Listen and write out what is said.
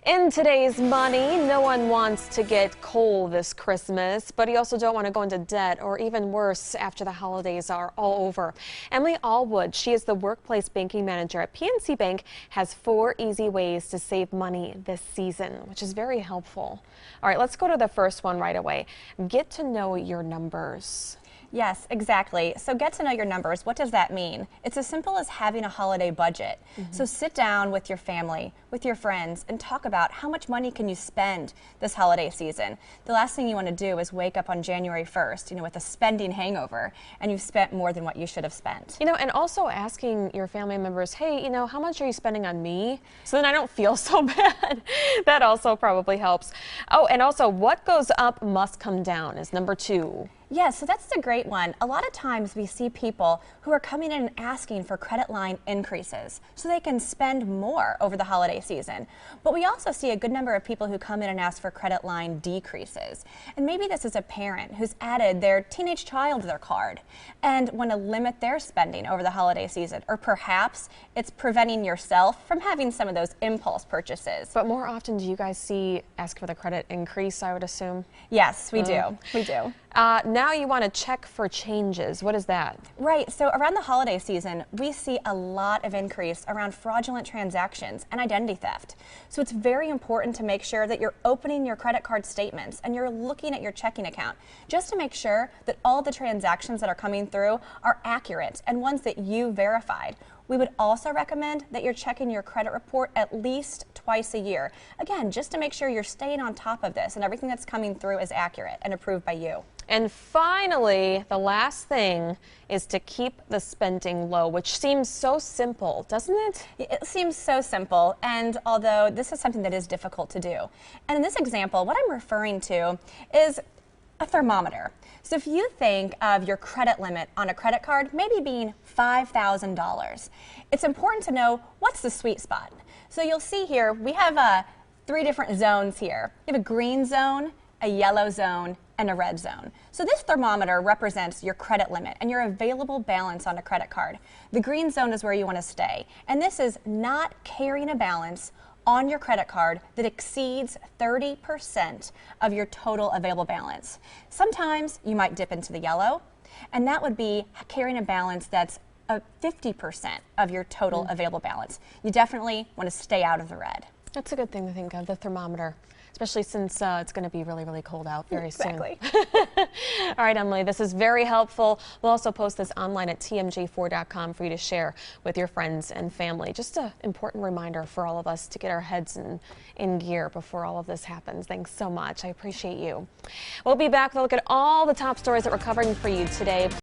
In today's money, no one wants to get coal this Christmas, but you also don't want to go into debt or even worse after the holidays are all over. Emily Alwood, she is the workplace banking manager at PNC Bank, has 4 easy ways to save money this season, which is very helpful. All right, let's go to the first one right away. Get to know your numbers. Yes, exactly. So get to know your numbers. What does that mean? It's as simple as having a holiday budget. So sit down with your family, with your friends, and talk about how much money can you spend this holiday season. The last thing you want to do is wake up on January 1st, with a spending hangover, and you've spent more than what you should have spent. And also asking your family members, hey, how much are you spending on me? So then I don't feel so bad. That also probably helps. Oh, and also what goes up must come down is number 2. Yeah, so that's a great one. A lot of times we see people who are coming in and asking for credit line increases so they can spend more over the holiday season. But we also see a good number of people who come in and ask for credit line decreases. And maybe this is a parent who's added their teenage child to their card and want to limit their spending over the holiday season. Or perhaps it's preventing yourself from having some of those impulse purchases. But more often, do you guys see ask for the credit increase, I would assume? Yes, we do. We do. Now you want to check for changes. What is that? Right. So around the holiday season, we see a lot of increase around fraudulent transactions and identity theft. So it's very important to make sure that you're opening your credit card statements and you're looking at your checking account just to make sure that all the transactions that are coming through are accurate and ones that you verified. We would also recommend that you're checking your credit report at least twice a year. Again, just to make sure you're staying on top of this and everything that's coming through is accurate and approved by you. And finally, the last thing is to keep the spending low, which seems so simple, doesn't it? It seems so simple, and although this is something that is difficult to do. And in this example, what I'm referring to is a thermometer. So if you think of your credit limit on a credit card maybe being $5,000, it's important to know what's the sweet spot. So you'll see here we have 3 different zones here. You have a green zone, a yellow zone, and a red zone. So this thermometer represents your credit limit and your available balance on a credit card. The green zone is where you want to stay, and this is not carrying a balance on your credit card that exceeds 30% of your total available balance. Sometimes you might dip into the yellow, and that would be carrying a balance that's 50% of your total available balance. You definitely want to stay out of the red. That's a good thing to think of, the thermometer, especially since it's going to be really, really cold out very soon. All right, Emily, this is very helpful. We'll also post this online at TMJ4.com for you to share with your friends and family. Just an important reminder for all of us to get our heads in gear before all of this happens. Thanks so much. I appreciate you. We'll be back to look at all the top stories that we're covering for you today.